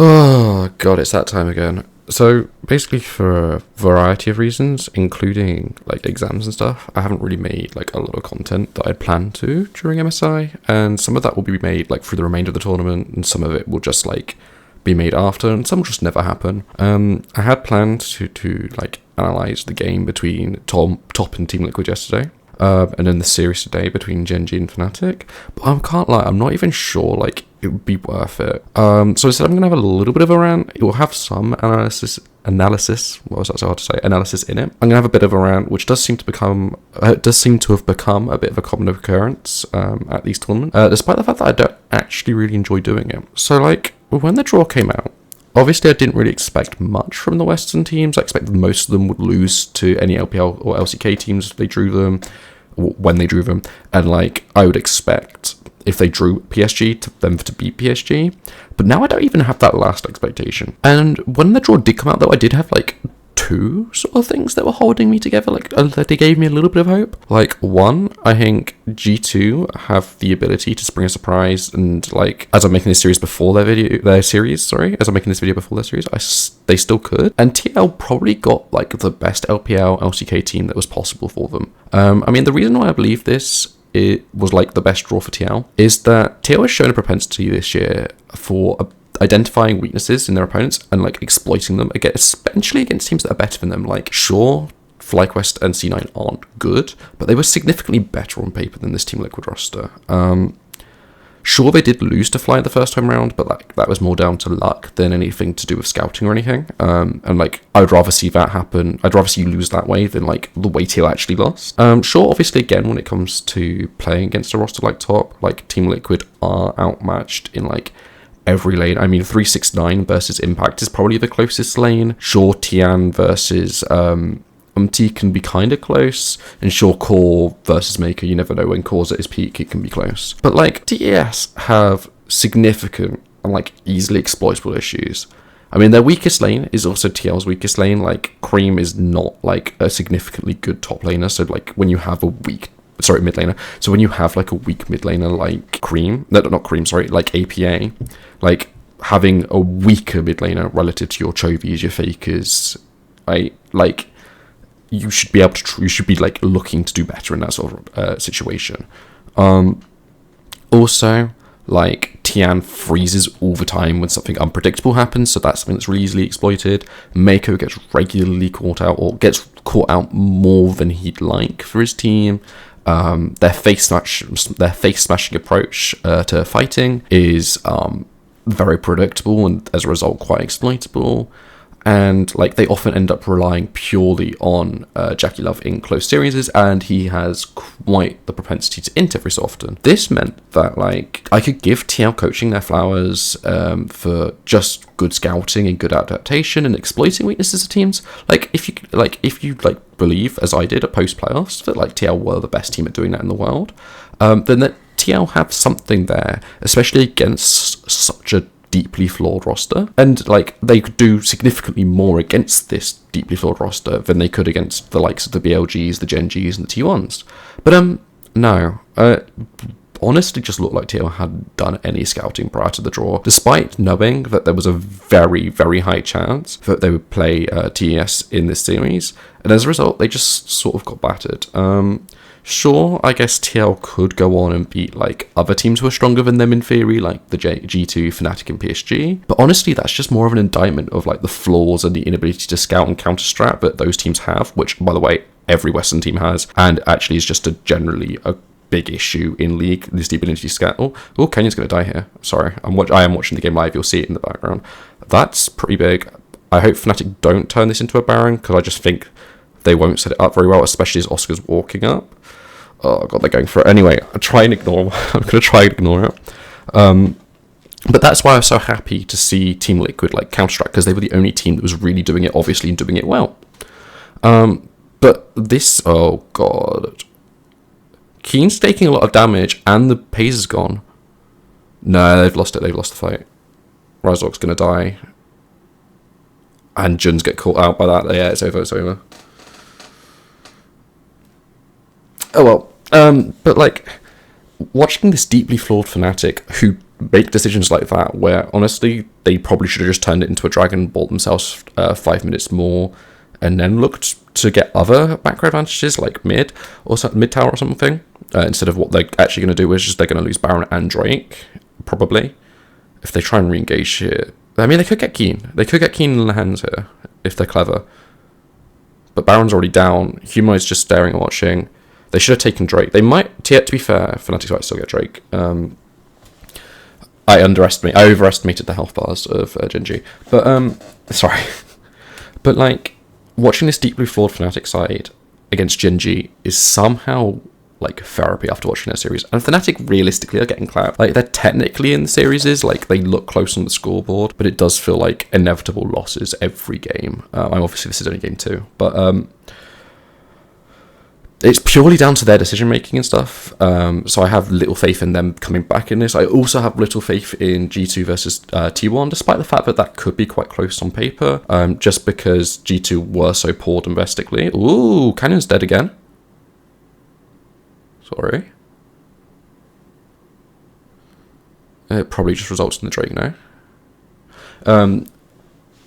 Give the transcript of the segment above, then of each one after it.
Oh god, it's that time again. So basically, for a variety of reasons, including like exams and stuff, I haven't really made like a lot of content that I'd planned to during MSI, and some of that will be made like through the remainder of the tournament, and some of it will just like be made after, and some will just never happen. I had planned to like analyze the game between Top and Team Liquid yesterday. And then the series today between Gen G and Fnatic. But I can't lie, I'm not even sure like it would be worth it. So instead I'm gonna have a little bit of a rant. It will have some analysis. What was that so hard to say? Analysis in it. I'm gonna have a bit of a rant, which does seem to have become a bit of a common occurrence at these tournaments, despite the fact that I don't actually really enjoy doing it. So like when the draw came out, obviously, I didn't really expect much from the Western teams. I expected most of them would lose to any LPL or LCK teams if they drew them, when they drew them. And, like, I would expect, if they drew PSG, them to beat PSG. But now I don't even have that last expectation. And when the draw did come out, though, I did have, like, two sort of things that were holding me together. Like, they gave me a little bit of hope. Like, one, I think G2 have the ability to spring a surprise, and like as I'm making this video before their series, they still could. And TL probably got like the best LPL LCK team that was possible for them. I mean, the reason why I believe this, it was like the best draw for TL, is that TL has shown a propensity this year for identifying weaknesses in their opponents and like exploiting them, especially against teams that are better than them. Like, sure, FlyQuest and C9 aren't good, but they were significantly better on paper than this Team Liquid roster. Sure, they did lose to Fly the first time round, but that was more down to luck than anything to do with scouting or anything. And like, I would rather see that happen. I'd rather see you lose that way than like the way TL actually lost. Sure, obviously, again, when it comes to playing against a roster like Top, like Team Liquid are outmatched in like every lane. I mean, 369 versus Impact is probably the closest lane. Sure, Tian versus Umti can be kind of close, and sure, Core versus Maker, you never know when Core's at his peak, it can be close. But like, TES have significant and like easily exploitable issues. I mean, their weakest lane is also TL's weakest lane. Like, Cream is not like a significantly good top laner, so like when you have a weak mid laner. So when you have like a weak mid laner like like APA, like having a weaker mid laner relative to your Chovies, your Fakers, right? Like, you should be able to, you should be like looking to do better in that sort of situation. Also, like, Tian freezes all the time when something unpredictable happens, so that's something that's really easily exploited. Mako gets regularly caught out, or gets caught out more than he'd like for his team. Their face smashing approach to fighting is very predictable, and as a result quite exploitable. And like, they often end up relying purely on Jackie Love in close series, and he has quite the propensity to int every so often. This meant that like I could give TL coaching their flowers for just good scouting and good adaptation and exploiting weaknesses of teams. Like, if you believe, as I did at post playoffs, that like TL were the best team at doing that in the world, then that TL have something there, especially against such a deeply flawed roster, and like they could do significantly more against this deeply flawed roster than they could against the likes of the BLGs, the Gen Gs, and the T1s. But no, honestly, just looked like TL hadn't done any scouting prior to the draw, despite knowing that there was a very, very high chance that they would play TES in this series, and as a result, they just sort of got battered. Sure, I guess TL could go on and beat like other teams who are stronger than them in theory, like the G2, Fnatic, and PSG. But honestly, that's just more of an indictment of like the flaws and the inability to scout and counter strat that those teams have, which, by the way, every Western team has, and actually is just generally a big issue in League, this deep ability to scout. Oh, Kenya's going to die here. Sorry, I am watching the game live. You'll see it in the background. That's pretty big. I hope Fnatic don't turn this into a Baron, because I just think they won't set it up very well, especially as Oscar's walking up. Oh god, they're going for it. Anyway, I'm going to try and ignore it. But that's why I was so happy to see Team Liquid like counter-strike, because they were the only team that was really doing it, obviously, and doing it well. But this, oh god. Keen's taking a lot of damage, and the pace is gone. No, they've lost it. They've lost the fight. Ryzog's going to die. And Juns get caught out by that. Yeah, it's over. Oh well. But like, watching this deeply flawed Fnatic, who make decisions like that where honestly they probably should have just turned it into a dragon, bought themselves 5 minutes more, and then looked to get other macro advantages like mid tower or something, instead of what they're actually going to do is just they're going to lose Baron and Drake probably if they try and re-engage here. I mean, they could get Keen in the hands here if they're clever, but Baron's already down. Humanoid's just staring and watching. They should have taken Drake. They might, to be fair, Fnatic might still get Drake. I overestimated the health bars of Gen G. But, sorry. But, like, watching this deeply flawed Fnatic side against Gen G is somehow, like, therapy after watching that series. And Fnatic realistically are getting clapped. Like, they're technically in the series, like, they look close on the scoreboard, but it does feel like inevitable losses every game. Obviously, this is only game 2. But, it's purely down to their decision making and stuff. So I have little faith in them coming back in this. I also have little faith in G2 versus T1, despite the fact that that could be quite close on paper. Just because G2 were so poor domestically. Ooh, Canyon's dead again. Sorry. It probably just results in the Drake now.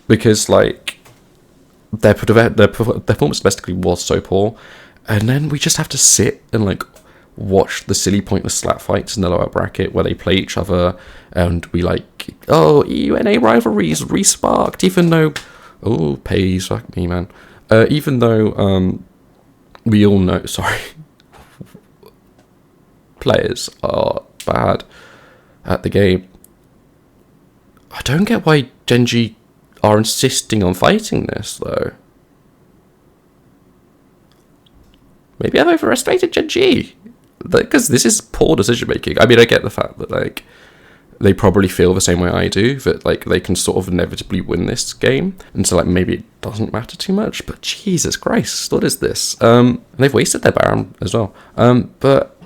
Because like their performance domestically was so poor. And then we just have to sit and like watch the silly pointless slap fights in the lower bracket where they play each other and we like, oh, EUNA rivalries resparked, even though, oh, pays, fuck me, man. Even though we all know, sorry, players are bad at the game. I don't get why Gen G are insisting on fighting this though. Maybe I've overestimated Gen G, because this is poor decision making. I mean, I get the fact that like they probably feel the same way I do, that like they can sort of inevitably win this game, and so like maybe it doesn't matter too much. But Jesus Christ, what is this? And they've wasted their Baron as well. But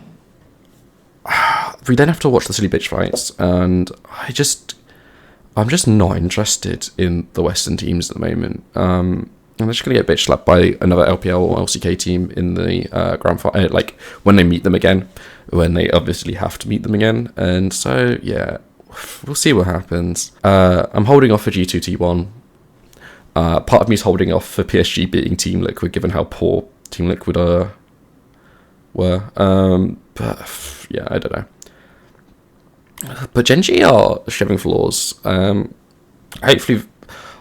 we then have to watch the silly bitch fights, and I'm just not interested in the Western teams at the moment. I'm just going to get bitch slapped by another LPL or LCK team in the grand final, like when they meet them again, when they obviously have to meet them again. And so, yeah, we'll see what happens. I'm holding off for G2 T1. Part of me is holding off for PSG beating Team Liquid, given how poor Team Liquid were. But, yeah, I don't know. But Gen G are showing flaws. Hopefully,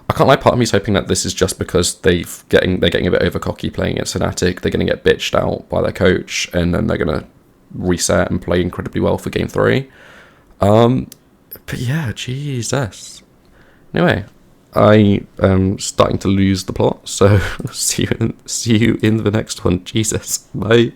I can't lie, part of me is hoping that this is just because they're getting a bit over cocky playing against Fnatic. They're going to get bitched out by their coach, and then they're going to reset and play incredibly well for game 3. But yeah, Jesus. Anyway, I am starting to lose the plot, so see you in the next one. Jesus, bye.